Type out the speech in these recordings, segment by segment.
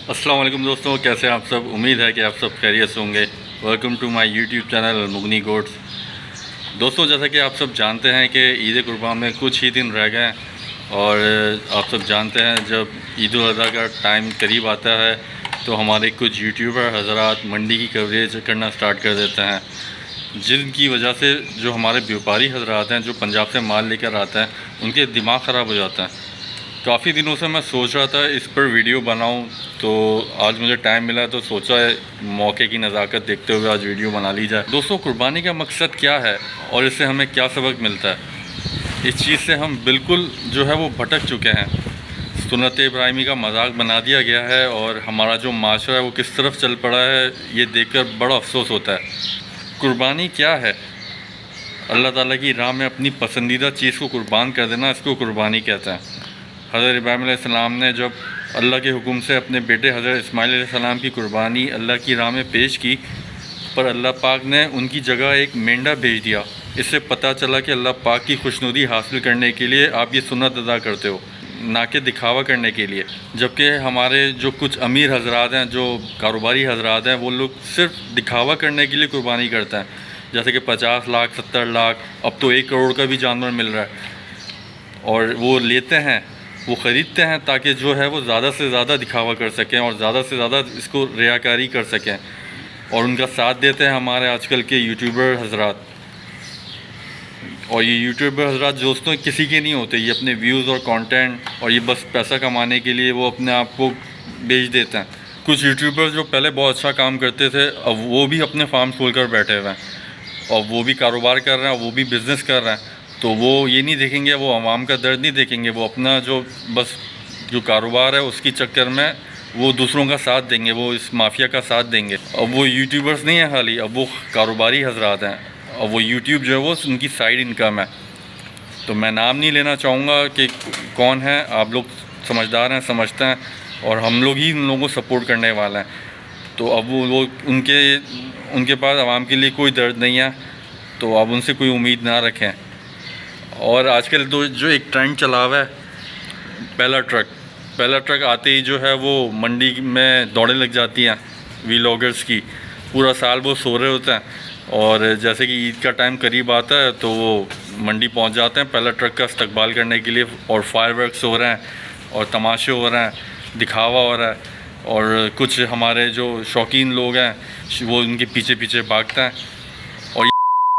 अस्सलाम वालेकुम दोस्तों, कैसे हैं आप सब। उम्मीद है कि आप सब खैरियत से होंगे। Welcome to my YouTube channel Almughni goats. दोस्तों, जैसा कि आप सब जानते हैं कि ईद कुर्बान में कुछ ही दिन रह गए हैं और आप सब जानते हैं जब ईद उल अज़हा का टाइम करीब आता है तो हमारे कुछ यूट्यूबर हज़रात मंडी की कवरेज करना स्टार्ट कर देते हैं, जिनकी वजह से जो हमारे व्यापारी हज़रात हैं जो पंजाब से माल लेकर आते हैं उनके दिमाग ख़राब हो जाता है। काफ़ी दिनों से मैं सोच रहा था इस पर वीडियो बनाऊं, तो आज मुझे टाइम मिला तो सोचा है मौके की नज़ाकत देखते हुए आज वीडियो बना ली जाए। दोस्तों, कुर्बानी का मकसद क्या है और इससे हमें क्या सबक मिलता है, इस चीज़ से हम बिल्कुल जो है वो भटक चुके हैं। सुन्नत इब्राहिमी का मजाक बना दिया गया है और हमारा जो माशरा है वो किस तरफ चल पड़ा है, ये देखकर बड़ा अफसोस होता है। कुर्बानी क्या है? अल्लाह ताला की राह में अपनी पसंदीदा चीज़ को कुर्बान कर देना, इसको कुर्बानी कहते हैं। हज़रत इब्राहीम अलैहिस्सलाम ने जब अल्लाह के हुक्म से अपने बेटे हज़रत इस्माइल अलैहिस्सलाम की कुर्बानी अल्लाह की राह में पेश की, पर अल्लाह पाक ने उनकी जगह एक मेंढा भेज दिया। इससे पता चला कि अल्लाह पाक की खुशनुदी हासिल करने के लिए आप ये सुन्नत अदा करते हो, ना कि दिखावा करने के लिए। जबकि हमारे जो कुछ अमीर हज़रात हैं, जो कारोबारी हज़रात हैं, वो लोग सिर्फ दिखावा करने के लिए कुर्बानी करते हैं। जैसे कि 50 लाख 70 लाख, अब तो 1 करोड़ का भी जानवर मिल रहा है और वो लेते हैं, वो ख़रीदते हैं ताकि जो है वो ज़्यादा से ज़्यादा दिखावा कर सकें और ज़्यादा से ज़्यादा इसको रियाकारी कर सकें। और उनका साथ देते हैं हमारे आजकल के यूट्यूबर हज़रात। और ये यूट्यूबर हज़रात दोस्तों किसी के नहीं होते, ये अपने व्यूज़ और कंटेंट और ये बस पैसा कमाने के लिए वो अपने आप को बेच देते हैं। कुछ यूट्यूबर जो पहले बहुत अच्छा काम करते थे, अब वो भी अपने फार्म खोल कर बैठे हुए हैं और वो भी कारोबार कर रहे हैं, वो भी बिज़नेस कर रहे हैं। तो वो ये नहीं देखेंगे, वो आवाम का दर्द नहीं देखेंगे, वो अपना जो बस जो कारोबार है उसकी चक्कर में वो दूसरों का साथ देंगे, वो इस माफिया का साथ देंगे। अब वो यूट्यूबर्स नहीं है खाली, अब वो कारोबारी हज़रात हैं। अब वो यूट्यूब जो है वो उनकी साइड इनकम है। तो मैं नाम नहीं लेना चाहूँगा कि कौन है, आप लोग समझदार हैं, समझते हैं, और हम लोग ही उन लोगों को सपोर्ट करने वाले हैं। तो अब वो उनके पास आवाम के लिए कोई दर्द नहीं है, तो आप उनसे कोई उम्मीद ना रखें। और आजकल तो जो एक ट्रेंड चला हुआ है, पहला ट्रक आते ही जो है वो मंडी में दौड़े लग जाती हैं व्लॉगर्स की। पूरा साल वो सो रहे होते हैं और जैसे कि ईद का टाइम करीब आता है तो वो मंडी पहुंच जाते हैं पहला ट्रक का इस्तकबाल करने के लिए, और फायरवर्क्स हो रहे हैं और तमाशे हो रहे हैं, दिखावा हो रहा है। और कुछ हमारे जो शौकीन लोग हैं वो उनके पीछे पीछे भागते हैं। और ये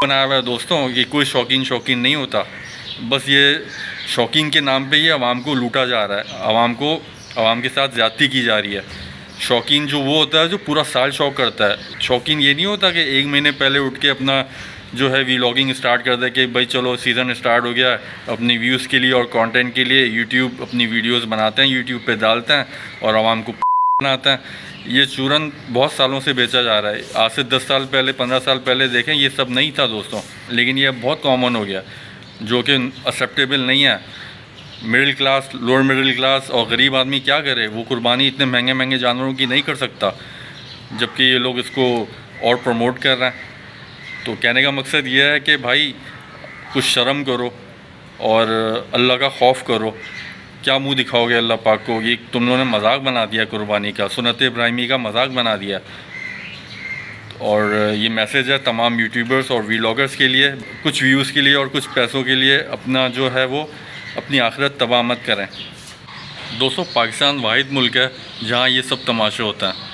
बनाया हुआ है दोस्तों, ये कोई शौकीन नहीं होता, बस ये शौकीन के नाम पे ही आवाम को लूटा जा रहा है, आवाम के साथ ज़्यादती की जा रही है। शौकीन जो वो होता है जो पूरा साल शौक करता है। शौकीन ये नहीं होता कि 1 महीने पहले उठ के अपना जो है व्लॉगिंग स्टार्ट कर दे कि भाई चलो सीज़न स्टार्ट हो गया, अपनी व्यूज़ के लिए और कंटेंट के लिए यूट्यूब अपनी वीडियोस बनाते हैं, यूट्यूब पे डालते हैं और आवाम को बनाते हैं। ये चूरन बहुत सालों से बेचा जा रहा है। आज से 10 साल पहले 15 साल पहले देखें ये सब नहीं था दोस्तों, लेकिन ये बहुत कॉमन हो गया, जो कि एक्सेप्टेबल नहीं है। Middle class, lower middle class और गरीब आदमी क्या करे, वो कुर्बानी इतने महंगे महंगे जानवरों की नहीं कर सकता, जबकि ये लोग इसको और प्रमोट कर रहे हैं। तो कहने का मकसद ये है कि भाई कुछ शर्म करो और अल्लाह का खौफ करो। क्या मुंह दिखाओगे अल्लाह पाक को? ये तुम लोगों ने मजाक बना दिया कुर्बानी का, सुन्नत इब्राहिमी का मजाक बना दिया। और ये मैसेज है तमाम यूट्यूबर्स और व्लॉगर्स के लिए, कुछ व्यूज़ के लिए और कुछ पैसों के लिए अपना जो है वो अपनी आखिरत तबाह मत करें। दोस्तों, पाकिस्तान वाहिद मुल्क है जहाँ ये सब तमाशे होता है।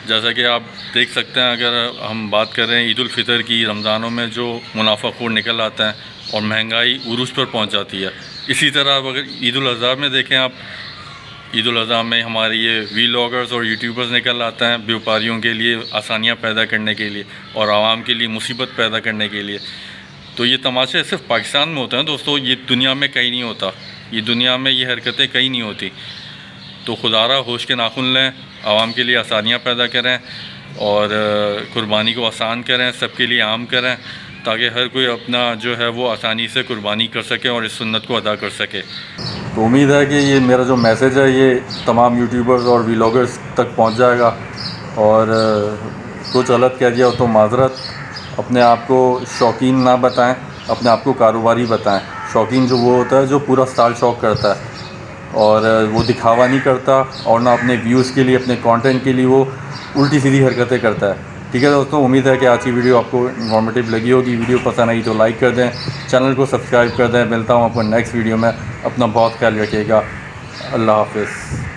जैसा कि आप देख सकते हैं, अगर हम बात कर रहे हैं ईद उल फितर की, रमज़ानों में जो मुनाफाखोर निकल आता है और महंगाई उरूज पर पहुँच जाती है। इसी तरह अगर ईद उल अज़हा में देखें आप, ईद उल अज़हा में हमारे ये व्लॉगर्स और यूट्यूबर्स निकल आते हैं व्यापारियों के लिए आसानियाँ पैदा करने के लिए और आवाम के लिए मुसीबत पैदा करने के लिए। तो ये तमाशे सिर्फ पाकिस्तान में होते हैं दोस्तों, ये दुनिया में कहीं नहीं होता, ये दुनिया में ये हरकतें कहीं नहीं होती। तो खुदारा होश के नाखुन लें, आवाम के लिए आसानियाँ पैदा करें और कुर्बानी को आसान करें, सबके लिए आम करें, ताकि हर कोई अपना जो है वो आसानी से कुर्बानी कर सके और इस सुन्नत को अदा कर सके। तो उम्मीद है कि ये मेरा जो मैसेज है ये तमाम यूट्यूबर्स और व्लॉगर्स तक पहुंच जाएगा। और कुछ गलत कह दिया हो तो माजरत। अपने आप को शौकीन ना बताएं, अपने आप को कारोबारी बताएं। शौकीन जो वो होता है जो पूरा साल शौक करता है, और वो दिखावा नहीं करता और ना अपने व्यूज़ के लिए, अपने कंटेंट के लिए वो उल्टी सीधी हरकतें करता है। ठीक है दोस्तों, उम्मीद है कि आज की वीडियो आपको इन्फॉर्मेटिव लगी होगी। वीडियो पसंद आई तो लाइक कर दें, चैनल को सब्सक्राइब कर दें। मिलता हूँ आपको नेक्स्ट वीडियो में। अपना बहुत ख्याल रखिएगा। अल्लाह हाफ़िज़।